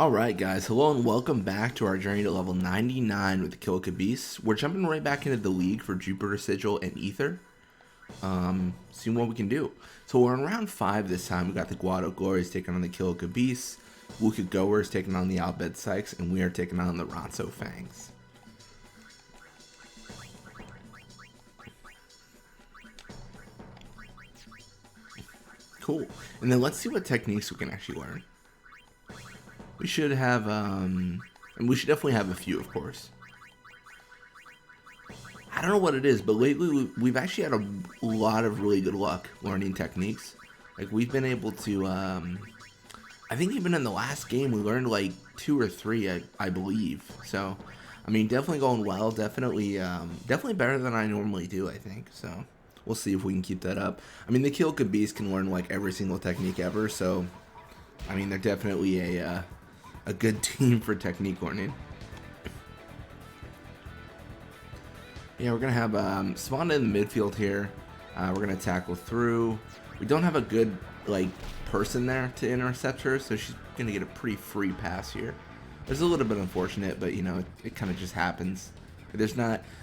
Alright guys, hello and welcome back to our journey to level 99 with the Kilika Beasts. We're jumping right back into the league for Jupiter Sigil and Ether. Seeing what we can do. So we're in round 5 this time. We got the Guado Glories taking on the Kilika Beasts, Wuka Goers taking on the Albed Sykes, and we are taking on the Ronso Fangs. Cool. And then let's see what techniques we can actually learn. We should have, and we should definitely have a few, of course. I don't know what it is, but lately we've actually had a lot of really good luck learning techniques. Like, we've been able to, I think even in the last game, we learned like 2 or 3, I believe. So, I mean, definitely going well. Definitely better than I normally do, I think. So, we'll see if we can keep that up. I mean, the Kilika Beast can learn like every single technique ever. So, I mean, they're definitely a good team for technique learning. Yeah, we're going to have Savannah in the midfield here. We're going to tackle through. We don't have a good, like, person there to intercept her, so she's going to get a pretty free pass here. It's a little bit unfortunate, but, you know, it kind of just happens. There's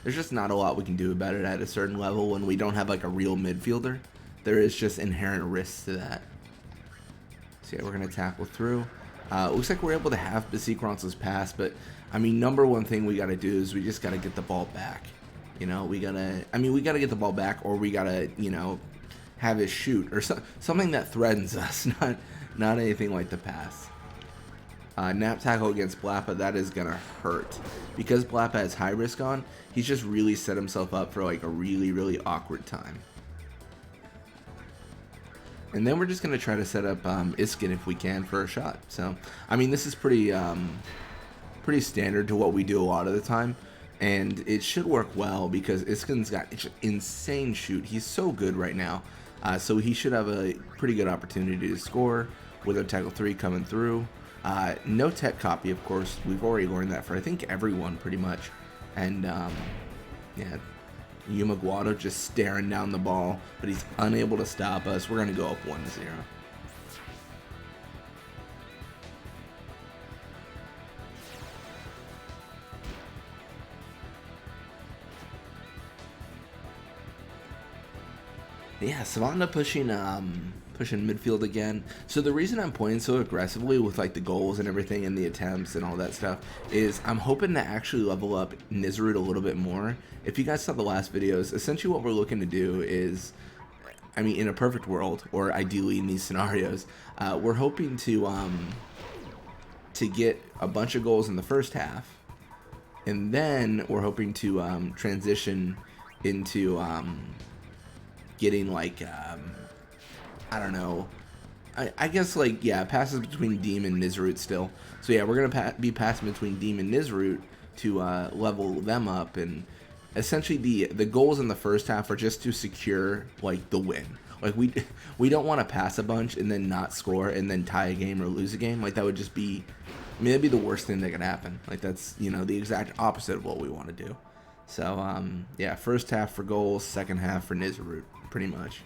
just not a lot we can do about it at a certain level when we don't have, like, a real midfielder. There is just inherent risks to that. So, yeah, we're going to tackle through. Looks like we're able to have Basik Ronso's pass, but, I mean, number one thing we got to do is we just got to get the ball back. You know, we got to get the ball back, or we got to, you know, have it shoot, or something that threatens us, not anything like the pass. Nap tackle against Blappa, that is going to hurt. Because Blappa has high risk on, he's just really set himself up for, like, a really, really awkward time. And then we're just going to try to set up Iskin if we can for a shot. So, I mean, this is pretty standard to what we do a lot of the time. And it should work well because Iskin's got insane shoot. He's so good right now. So he should have a pretty good opportunity to score with a tackle 3 coming through. No tech copy, of course. We've already learned that for, I think, everyone pretty much. And, yeah. Yuma Guado just staring down the ball, but he's unable to stop us. We're going to go up 1-0. Yeah, Savannah pushing midfield again. So the reason I'm playing so aggressively with like the goals and everything and the attempts and all that stuff is I'm hoping to actually level up Nizarut a little bit more. If you guys saw the last videos, essentially what we're looking to do is, I mean, in a perfect world, or ideally in these scenarios, we're hoping to get a bunch of goals in the first half, and then we're hoping to transition into getting like I don't know, I guess, like, yeah, passes between Deem and Nizarut still. So yeah, we're gonna be passing between Deem and Nizarut to level them up, and essentially the goals in the first half are just to secure like the win. Like, we don't want to pass a bunch and then not score and then tie a game or lose a game. Like, that would just be, I mean, that'd be the worst thing that could happen. Like, that's, you know, the exact opposite of what we want to do. So yeah, first half for goals, second half for Nizarut, pretty much.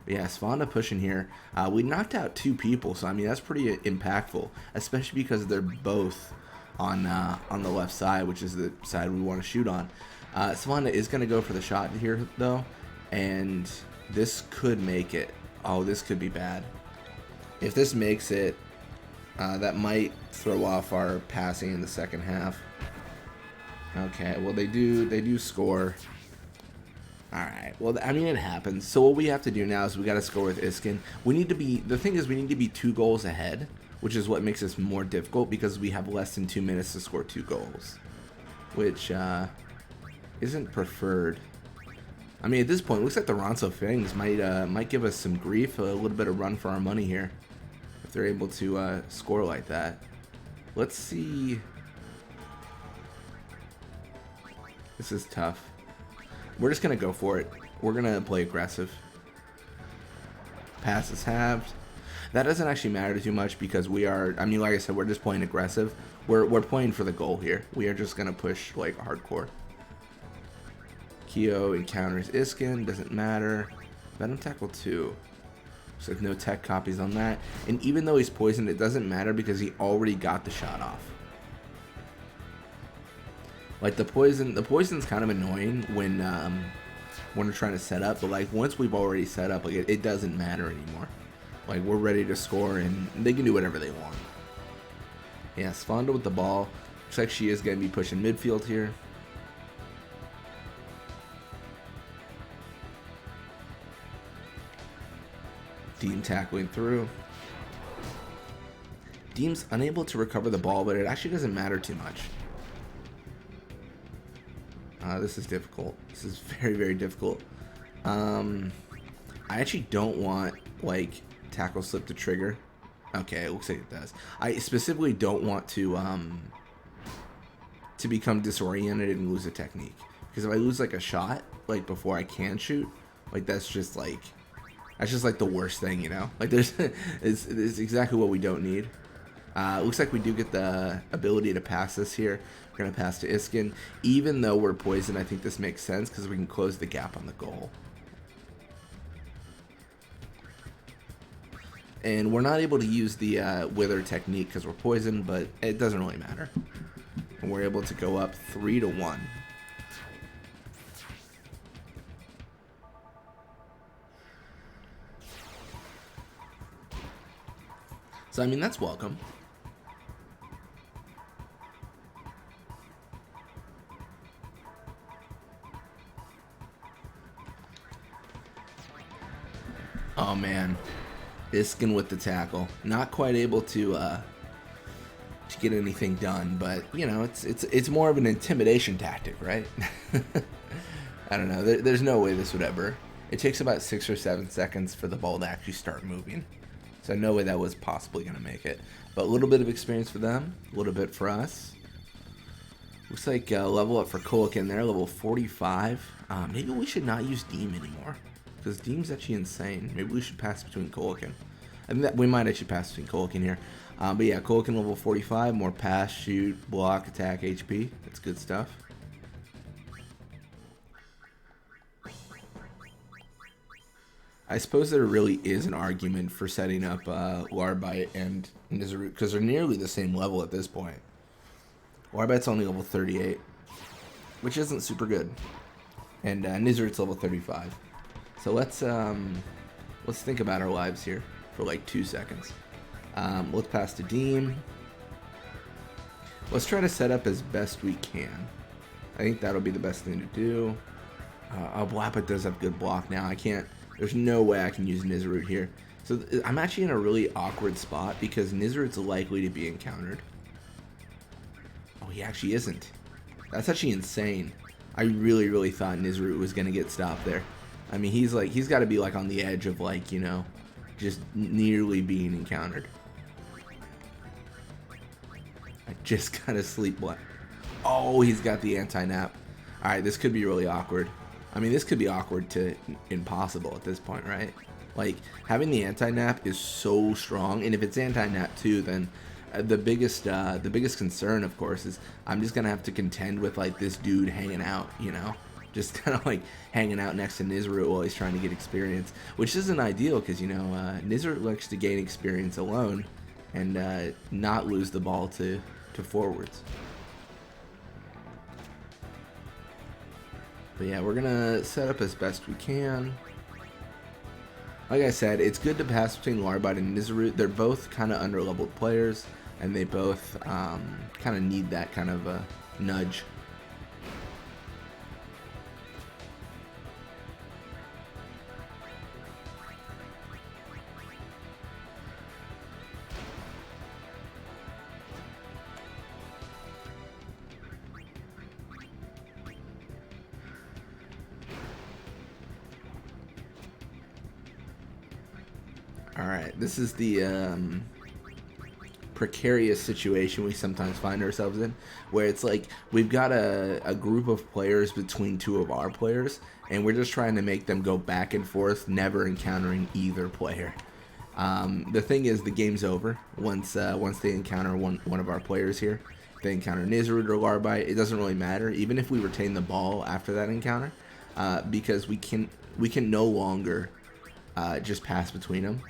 But yeah, Savannah pushing here. We knocked out 2 people, so I mean, that's pretty impactful, especially because they're both on the left side, which is the side we want to shoot on. Savannah is going to go for the shot here, though, and this could make it. Oh, this could be bad. If this makes it, that might throw off our passing in the second half. Okay, well, they do score. Alright, well, I mean, it happens. So what we have to do now is we got to score with Iskin. The thing is, we need to be 2 goals ahead, which is what makes this more difficult because we have less than 2 minutes to score 2 goals, which isn't preferred. I mean, at this point, it looks like the Ronso Fangs might give us some grief, a little bit of run for our money here, if they're able to score like that. Let's see. This is tough. We're just going to go for it. We're going to play aggressive. Pass is halved. That doesn't actually matter too much because we are, I mean, like I said, we're just playing aggressive. We're playing for the goal here. We are just going to push like hardcore. Kyo encounters Iskin. Doesn't matter. Venom tackle 2. So no tech copies on that. And even though he's poisoned, it doesn't matter because he already got the shot off. Like the poison's kind of annoying when we're trying to set up, but like once we've already set up, like it doesn't matter anymore. Like we're ready to score and they can do whatever they want. Yeah, Sfonda with the ball. Looks like she is going to be pushing midfield here. Deem tackling through. Deem's unable to recover the ball, but it actually doesn't matter too much. This is difficult. This is very, very difficult. I actually don't want, like, tackle slip to trigger. Okay, it looks like it does. I specifically don't want to become disoriented and lose a technique. Because if I lose, like, a shot, like, before I can shoot, like, that's just, like the worst thing, you know? Like, it's exactly what we don't need. Looks like we do get the ability to pass this here. We're going to pass to Iskin. Even though we're poisoned, I think this makes sense because we can close the gap on the goal. And we're not able to use the Wither technique because we're poisoned, but it doesn't really matter. And we're able to go up 3-1. So, I mean, that's welcome. Oh, man. Iskin with the tackle. Not quite able to get anything done, but, you know, it's more of an intimidation tactic, right? I don't know. There's no way this would ever... It takes about 6 or 7 seconds for the ball to actually start moving. So no way that was possibly going to make it. But a little bit of experience for them. A little bit for us. Looks like level up for Kilika there. Level 45. Maybe we should not use Deem anymore. Because Deem's actually insane. Maybe we should pass between Kilika. I think that we might actually pass between Kilika here. But yeah, Kilika level 45. More pass, shoot, block, attack, HP. That's good stuff. I suppose there really is an argument for setting up Larbite and Nizarut because they're nearly the same level at this point. Larbite's only level 38, which isn't super good, and Nizarut's level 35. So let's think about our lives here for like 2 seconds. Let's pass to Deem. Let's try to set up as best we can. I think that'll be the best thing to do. Blappa does have good block now. I can't. There's no way I can use Nizarut here. So I'm actually in a really awkward spot because Nizarut's likely to be encountered. Oh, he actually isn't. That's actually insane. I really, really thought Nizarut was going to get stopped there. I mean, he's got to be like on the edge of like, you know, just nearly being encountered. I just got to sleep black. Oh, he's got the anti-nap. All right, this could be really awkward. I mean, this could be awkward to impossible at this point, right? Like, having the anti-nap is so strong, and if it's anti-nap too, then the biggest concern, of course, is I'm just gonna have to contend with like this dude hanging out, you know, just kind of like hanging out next to Nizarut while he's trying to get experience, which isn't ideal because, you know, Nizarut likes to gain experience alone and not lose the ball to forwards. But yeah, we're gonna set up as best we can. Like I said, it's good to pass between Larbite and Nizarut. They're both kind of under-leveled players, and they both kind of need that kind of a nudge. Alright, this is the precarious situation we sometimes find ourselves in, where it's like we've got a group of players between two of our players, and we're just trying to make them go back and forth, never encountering either player. The thing is, the game's over once they encounter one of our players here. If they encounter Nizarut or Larbite, it doesn't really matter, even if we retain the ball after that encounter, because we can no longer just pass between them.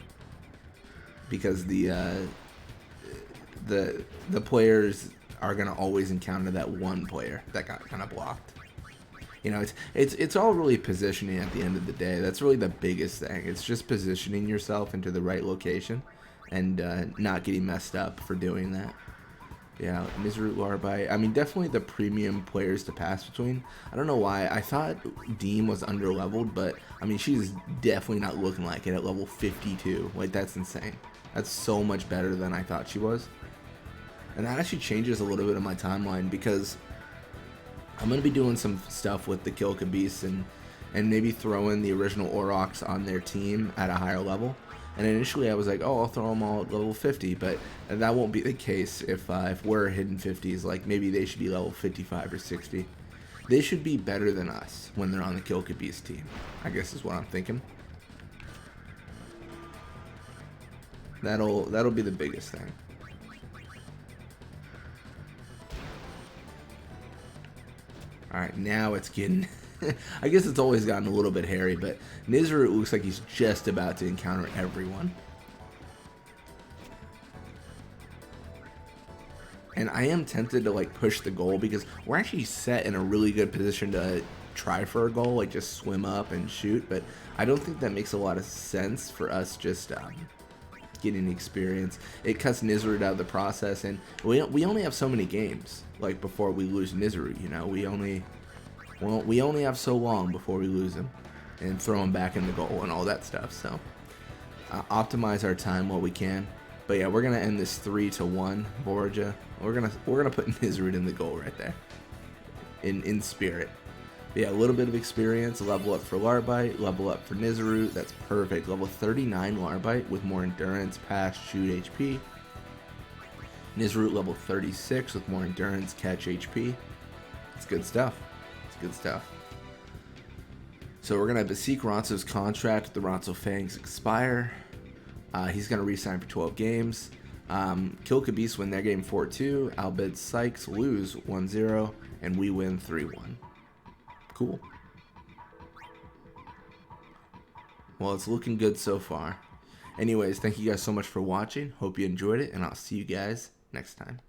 because the players are gonna always encounter that one player that got kind of blocked. You know, it's all really positioning at the end of the day. That's really the biggest thing. It's just positioning yourself into the right location and not getting messed up for doing that. Yeah, Nizarut, Larby. I mean, definitely the premium players to pass between. I don't know why. I thought Deem was underleveled, but I mean, she's definitely not looking like it at level 52. Like, that's insane. That's so much better than I thought she was. And that actually changes a little bit of my timeline because I'm going to be doing some stuff with the Kilika Beasts and maybe throwing the original Aurochs on their team at a higher level. And initially I was like, oh, I'll throw them all at level 50, but that won't be the case if we're hidden 50s. Like, maybe they should be level 55 or 60. They should be better than us when they're on the Kilika Beast team, I guess is what I'm thinking. That'll be the biggest thing. Alright, now it's getting... I guess it's always gotten a little bit hairy, but Nizarut looks like he's just about to encounter everyone. And I am tempted to, like, push the goal because we're actually set in a really good position to try for a goal, like just swim up and shoot, but I don't think that makes a lot of sense for us just getting experience. It cuts Nizarut out of the process, and we only have so many games, like, before we lose Nizarut, you know? We only have so long before we lose him and throw him back in the goal and all that stuff. So optimize our time while we can. But yeah, we're gonna end this 3-1 Borgia. We're gonna put Nizarut in the goal right there, in spirit. But yeah, a little bit of experience. Level up for Larbite. Level up for Nizarut. That's perfect. Level 39 Larbite with more endurance, pass, shoot, HP. Nizarut level 36 with more endurance, catch, HP. It's good stuff. Good stuff. So we're gonna Beseek Ronso's contract. The Ronso Fangs expire. He's gonna re-sign for 12 games. Kilika Beasts win their game 4-2. Albed Sykes lose 1-0, and we win 3-1. Cool. Well, it's looking good so far. Anyways, thank you guys so much for watching. Hope you enjoyed it, and I'll see you guys next time.